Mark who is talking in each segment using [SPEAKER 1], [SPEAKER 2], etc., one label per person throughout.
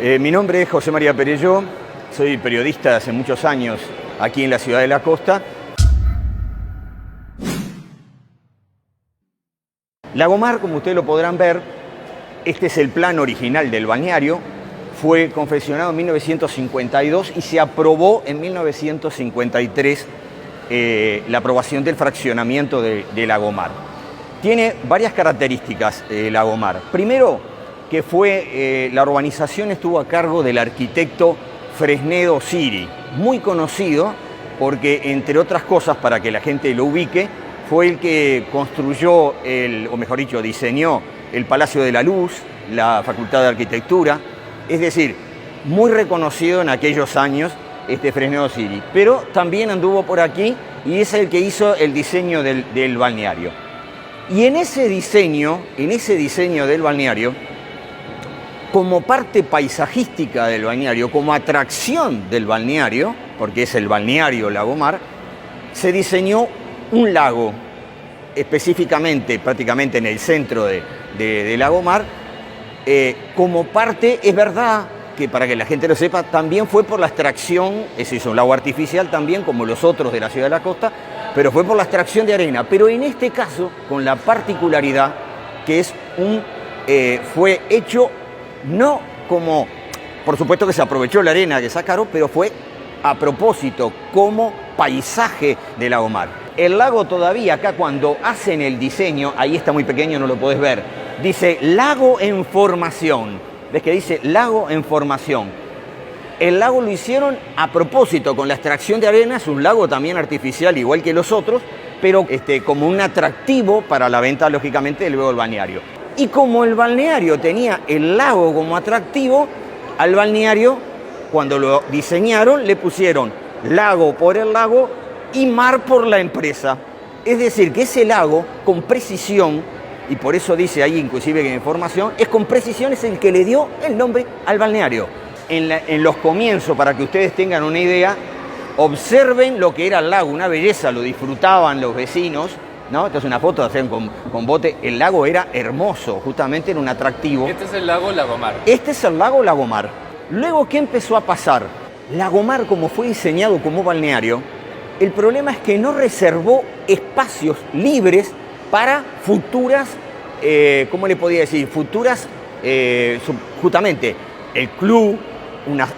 [SPEAKER 1] Mi nombre es José María Perelló, soy periodista hace muchos años aquí en la ciudad de la Costa. Lagomar, como ustedes lo podrán ver, este es el plan original del balneario, fue confeccionado en 1952 y se aprobó en 1953 la aprobación del fraccionamiento de Lagomar. Tiene varias características Lagomar. Primero, que la urbanización estuvo a cargo del arquitecto Fresnedo Siri, muy conocido porque, entre otras cosas, para que la gente lo ubique, fue el que construyó, o mejor dicho, diseñó el Palacio de la Luz, la Facultad de Arquitectura, es decir, muy reconocido en aquellos años Fresnedo Siri, pero también anduvo por aquí y es el que hizo el diseño del balneario. Y en ese diseño del balneario, como parte paisajística del balneario, como atracción del balneario, porque es el balneario Lagomar, se diseñó un lago, específicamente, prácticamente en el centro de Lagomar, como parte, es verdad que para que la gente lo sepa, también fue por la extracción, ese es un lago artificial también, como los otros de la ciudad de la Costa, pero fue por la extracción de arena, pero en este caso, con la particularidad que es fue hecho no como, por supuesto que se aprovechó la arena que sacaron, pero fue a propósito, como paisaje de Lagomar. El lago todavía, acá cuando hacen el diseño, ahí está muy pequeño, no lo podés ver, dice lago en formación. ¿Ves que dice lago en formación? El lago lo hicieron a propósito, con la extracción de arena, es un lago también artificial, igual que los otros, pero como un atractivo para la venta, lógicamente, luego del balneario. Y como el balneario tenía el lago como atractivo, al balneario, cuando lo diseñaron, le pusieron lago por el lago y mar por la empresa. Es decir, que ese lago, con precisión, y por eso dice ahí inclusive que en información, con precisión es el que le dio el nombre al balneario. En los comienzos, para que ustedes tengan una idea, observen lo que era el lago, una belleza, lo disfrutaban los vecinos, ¿no? Esta es una foto, hacen con bote, el lago era hermoso, justamente era un atractivo.
[SPEAKER 2] Este es el lago Lagomar.
[SPEAKER 1] Este es el lago Lagomar. Luego, ¿qué empezó a pasar? Lagomar, como fue diseñado como balneario, el problema es que no reservó espacios libres para futuras, ¿cómo le podía decir? Futuras, justamente, el club,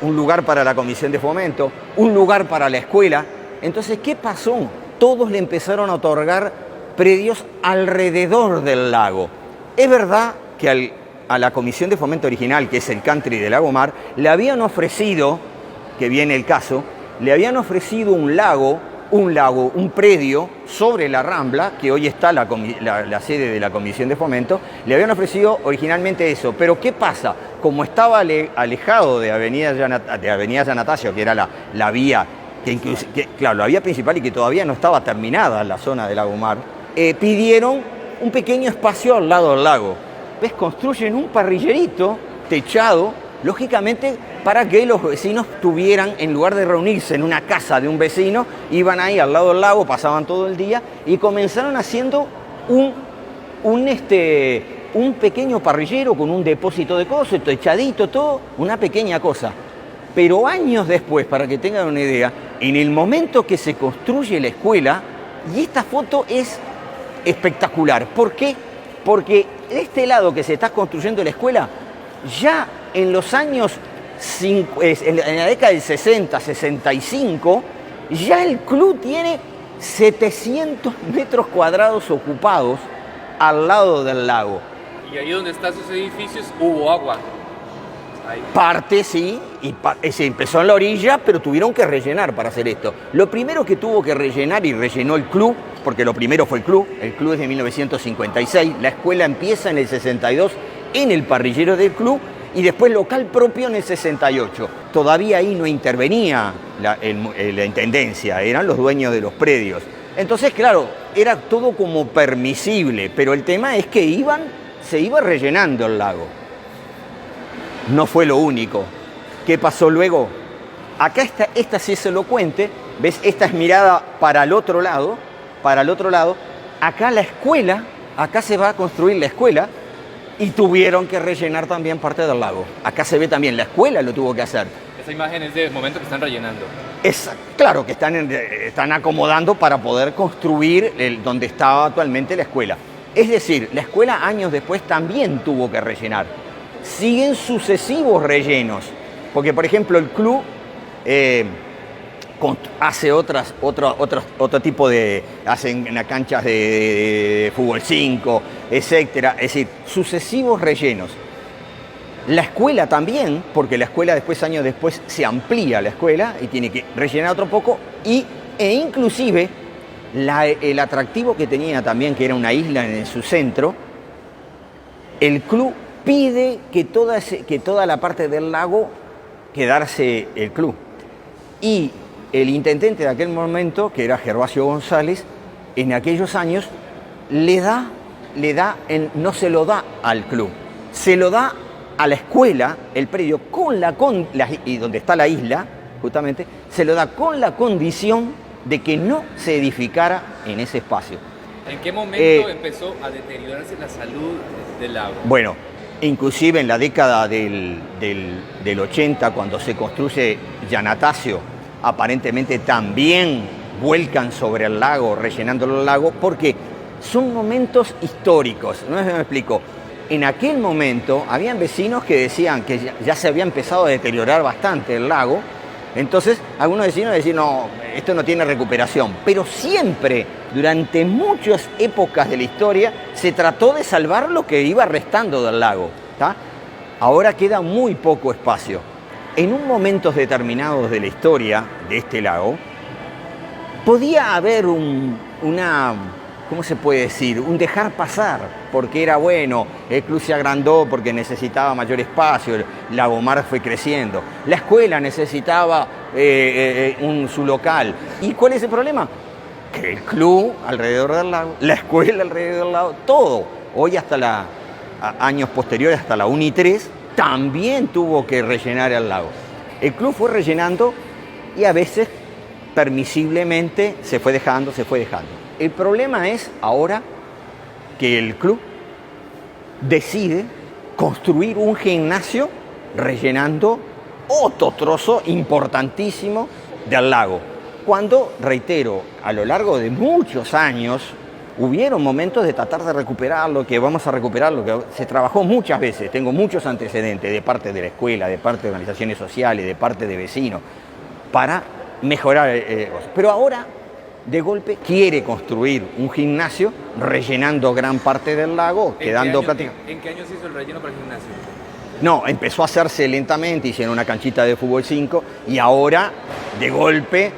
[SPEAKER 1] un lugar para la comisión de fomento, un lugar para la escuela. Entonces, ¿qué pasó? Todos le empezaron a otorgar predios alrededor del lago. Es verdad que a la comisión de fomento original, que es el country de Lagomar, le habían ofrecido, que viene el caso, le habían ofrecido un predio sobre la Rambla, que hoy está la sede de la Comisión de Fomento, le habían ofrecido originalmente eso. Pero ¿qué pasa? Como estaba alejado de Avenida Giannatasio, que era la vía, claro, la vía principal y que todavía no estaba terminada en la zona de Lagomar, pidieron un pequeño espacio al lado del lago. ¿Ves? Construyen un parrillerito techado, lógicamente, para que los vecinos tuvieran, en lugar de reunirse en una casa de un vecino, iban ahí al lado del lago, pasaban todo el día y comenzaron haciendo un pequeño parrillero con un depósito de cosas, techadito, todo, una pequeña cosa. Pero años después, para que tengan una idea, en el momento que se construye la escuela, y esta foto es espectacular. ¿Por qué? Porque de este lado que se está construyendo la escuela, ya en los años, en la década del 60, 65, ya el club tiene 700 metros cuadrados ocupados al lado del lago.
[SPEAKER 2] Y ahí donde están sus edificios hubo agua. Ahí.
[SPEAKER 1] Parte sí, y se empezó en la orilla, pero tuvieron que rellenar para hacer esto. Lo primero que tuvo que rellenar, y rellenó el club, porque lo primero fue el club es de 1956, la escuela empieza en el 62 en el parrillero del club, y después local propio en el 68. Todavía ahí no intervenía la intendencia, eran los dueños de los predios. Entonces, claro, era todo como permisible, pero el tema es que se iba rellenando el lago. No fue lo único. ¿Qué pasó luego? Acá esta sí es elocuente, ¿ves? Esta es mirada para el otro lado. Acá la escuela, acá se va a construir la escuela, y tuvieron que rellenar también parte del lago. Acá se ve también, la escuela lo tuvo que hacer.
[SPEAKER 2] Esa imagen es del momento que están rellenando.
[SPEAKER 1] Claro que están acomodando para poder construir donde estaba actualmente la escuela. Es decir, la escuela años después también tuvo que rellenar. Siguen sucesivos rellenos, porque por ejemplo el club hace otro tipo de, hacen en las canchas de fútbol 5, etcétera. Es decir, sucesivos rellenos. La escuela también, porque la escuela después, años después, se amplía la escuela y tiene que rellenar otro poco, e inclusive el atractivo que tenía también, que era una isla en su centro, el club pide que toda la parte del lago quedarse el club. Y el intendente de aquel momento, que era Gervasio González, en aquellos años no se lo da al club, se lo da a la escuela, el predio, y donde está la isla, justamente, se lo da con la condición de que no se edificara en ese espacio.
[SPEAKER 2] ¿En qué momento empezó a deteriorarse la salud del lago?
[SPEAKER 1] Bueno, inclusive en la década del 80, cuando se construye Yanatacio, aparentemente también vuelcan sobre el lago, rellenándolo el lago, porque son momentos históricos, ¿no? Me explico. En aquel momento habían vecinos que decían que ya se había empezado a deteriorar bastante el lago, entonces algunos vecinos decían, no, esto no tiene recuperación, pero siempre, durante muchas épocas de la historia, se trató de salvar lo que iba restando del lago, ¿tá? Ahora queda muy poco espacio. En un momentos determinados de la historia de este lago, podía haber ¿cómo se puede decir? Un dejar pasar, porque era bueno, el club se agrandó porque necesitaba mayor espacio, el Lagomar fue creciendo, la escuela necesitaba su local. ¿Y cuál es el problema? Que el club alrededor del lago, la escuela alrededor del lago, todo, hoy hasta años posteriores, hasta la UNI 3, también tuvo que rellenar el lago. El club fue rellenando y a veces permisiblemente se fue dejando. El problema es ahora que el club decide construir un gimnasio rellenando otro trozo importantísimo del lago. Cuando, reitero, a lo largo de muchos años hubieron momentos de tratar de recuperarlo, que vamos a recuperarlo, que se trabajó muchas veces, tengo muchos antecedentes de parte de la escuela, de parte de organizaciones sociales, de parte de vecinos, para mejorar. Pero ahora, de golpe, quiere construir un gimnasio rellenando gran parte del lago, quedando prácticamente...
[SPEAKER 2] ¿En qué año se hizo el relleno para el gimnasio?
[SPEAKER 1] No, empezó a hacerse lentamente, hicieron una canchita de fútbol 5 y ahora, de golpe,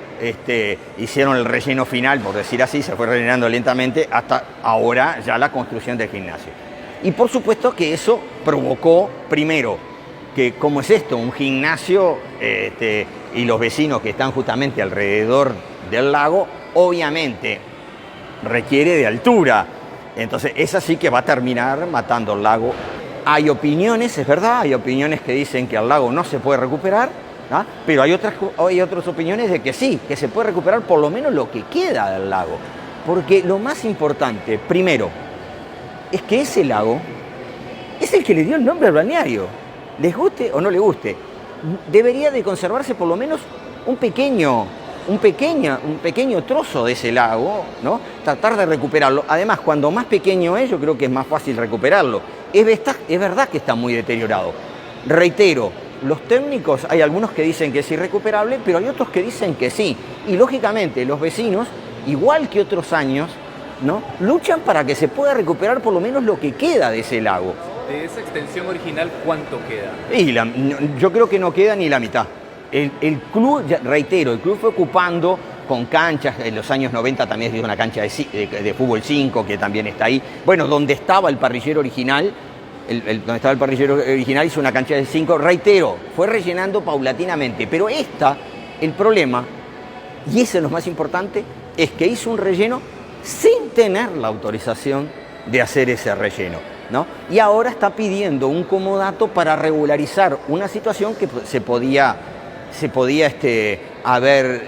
[SPEAKER 1] hicieron el relleno final, por decir así, se fue rellenando lentamente hasta ahora ya la construcción del gimnasio. Y por supuesto que eso provocó, primero, que como es esto, un gimnasio y los vecinos que están justamente alrededor del lago, obviamente requiere de altura. Entonces, esa sí que va a terminar matando el lago. Hay opiniones, es verdad, hay opiniones que dicen que el lago no se puede recuperar, ¿no? Pero hay otras opiniones de que sí, que se puede recuperar por lo menos lo que queda del lago. Porque lo más importante, primero, es que ese lago es el que le dio el nombre al balneario. Les guste o no les guste, debería de conservarse por lo menos un pequeño trozo de ese lago, ¿no? Tratar de recuperarlo. Además, cuando más pequeño es, yo creo que es más fácil recuperarlo. Es verdad que está muy deteriorado. Reitero, los técnicos, hay algunos que dicen que es irrecuperable, pero hay otros que dicen que sí. Y lógicamente los vecinos, igual que otros años, ¿no?, luchan para que se pueda recuperar por lo menos lo que queda de ese lago.
[SPEAKER 2] De esa extensión original, ¿cuánto queda?
[SPEAKER 1] Yo creo que no queda ni la mitad. El club, reitero, el club fue ocupando con canchas, en los años 90 también hizo una cancha de fútbol 5 que también está ahí. Bueno, donde estaba el parrillero original, hizo una cancha de 5, reitero, fue rellenando paulatinamente. Pero el problema, y eso es lo más importante, es que hizo un relleno sin tener la autorización de hacer ese relleno, ¿no? Y ahora está pidiendo un comodato para regularizar una situación que se podía haber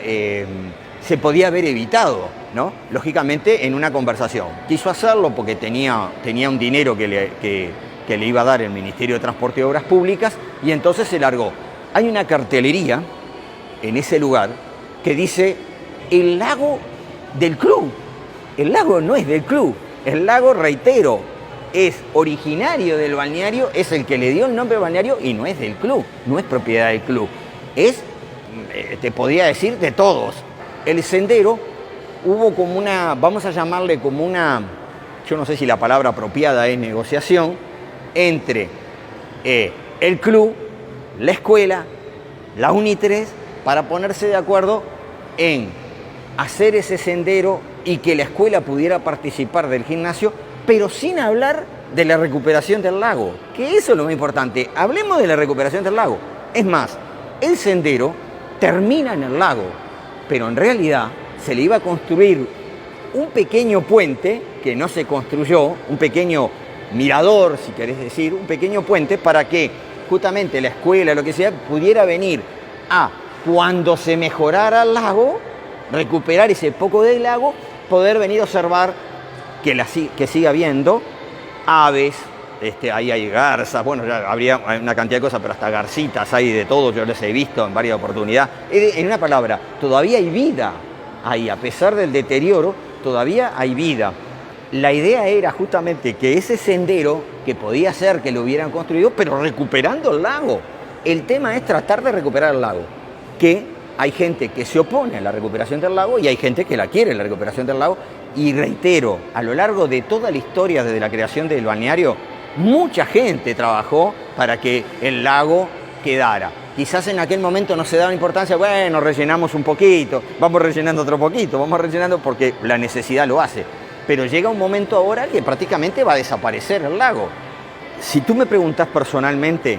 [SPEAKER 1] evitado, ¿no? Lógicamente en una conversación. Quiso hacerlo porque tenía un dinero que que le iba a dar el Ministerio de Transporte y Obras Públicas, y entonces se largó. Hay una cartelería en ese lugar que dice el lago del club. El lago no es del club, el lago, reitero, es originario del balneario, es el que le dio el nombre de balneario y no es del club, no es propiedad del club, es, te podría decir, de todos. El sendero hubo como una, vamos a llamarle como una, yo no sé si la palabra apropiada es negociación, entre el club, la escuela, la UNI3, para ponerse de acuerdo en hacer ese sendero y que la escuela pudiera participar del gimnasio, pero sin hablar de la recuperación del lago, que eso es lo más importante. Hablemos de la recuperación del lago. Es más, el sendero termina en el lago, pero en realidad se le iba a construir un pequeño puente que no se construyó, un pequeño mirador, si querés decir, un pequeño puente para que justamente la escuela, lo que sea, pudiera venir a, cuando se mejorara el lago, recuperar ese poco del lago, poder venir a observar que sigue habiendo aves, ahí hay garzas, bueno, ya habría una cantidad de cosas, pero hasta garcitas hay de todo, yo les he visto en varias oportunidades. En una palabra, todavía hay vida ahí, a pesar del deterioro, todavía hay vida. La idea era justamente que ese sendero, que podía ser que lo hubieran construido, pero recuperando el lago. El tema es tratar de recuperar el lago, que hay gente que se opone a la recuperación del lago y hay gente que la quiere, la recuperación del lago. Y reitero, a lo largo de toda la historia desde la creación del balneario, mucha gente trabajó para que el lago quedara. Quizás en aquel momento no se daba importancia, bueno, rellenamos un poquito, vamos rellenando otro poquito, vamos rellenando porque la necesidad lo hace. Pero llega un momento ahora que prácticamente va a desaparecer el lago. Si tú me preguntas personalmente,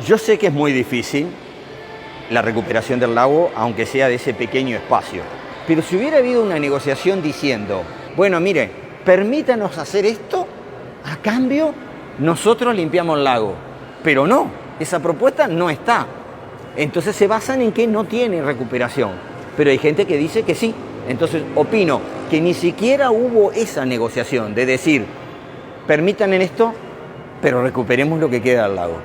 [SPEAKER 1] yo sé que es muy difícil la recuperación del lago, aunque sea de ese pequeño espacio. Pero si hubiera habido una negociación diciendo, bueno, mire, permítanos hacer esto, a cambio nosotros limpiamos el lago. Pero no, esa propuesta no está. Entonces se basan en que no tiene recuperación. Pero hay gente que dice que sí. Entonces opino que ni siquiera hubo esa negociación de decir, permitan en esto, pero recuperemos lo que queda del lago.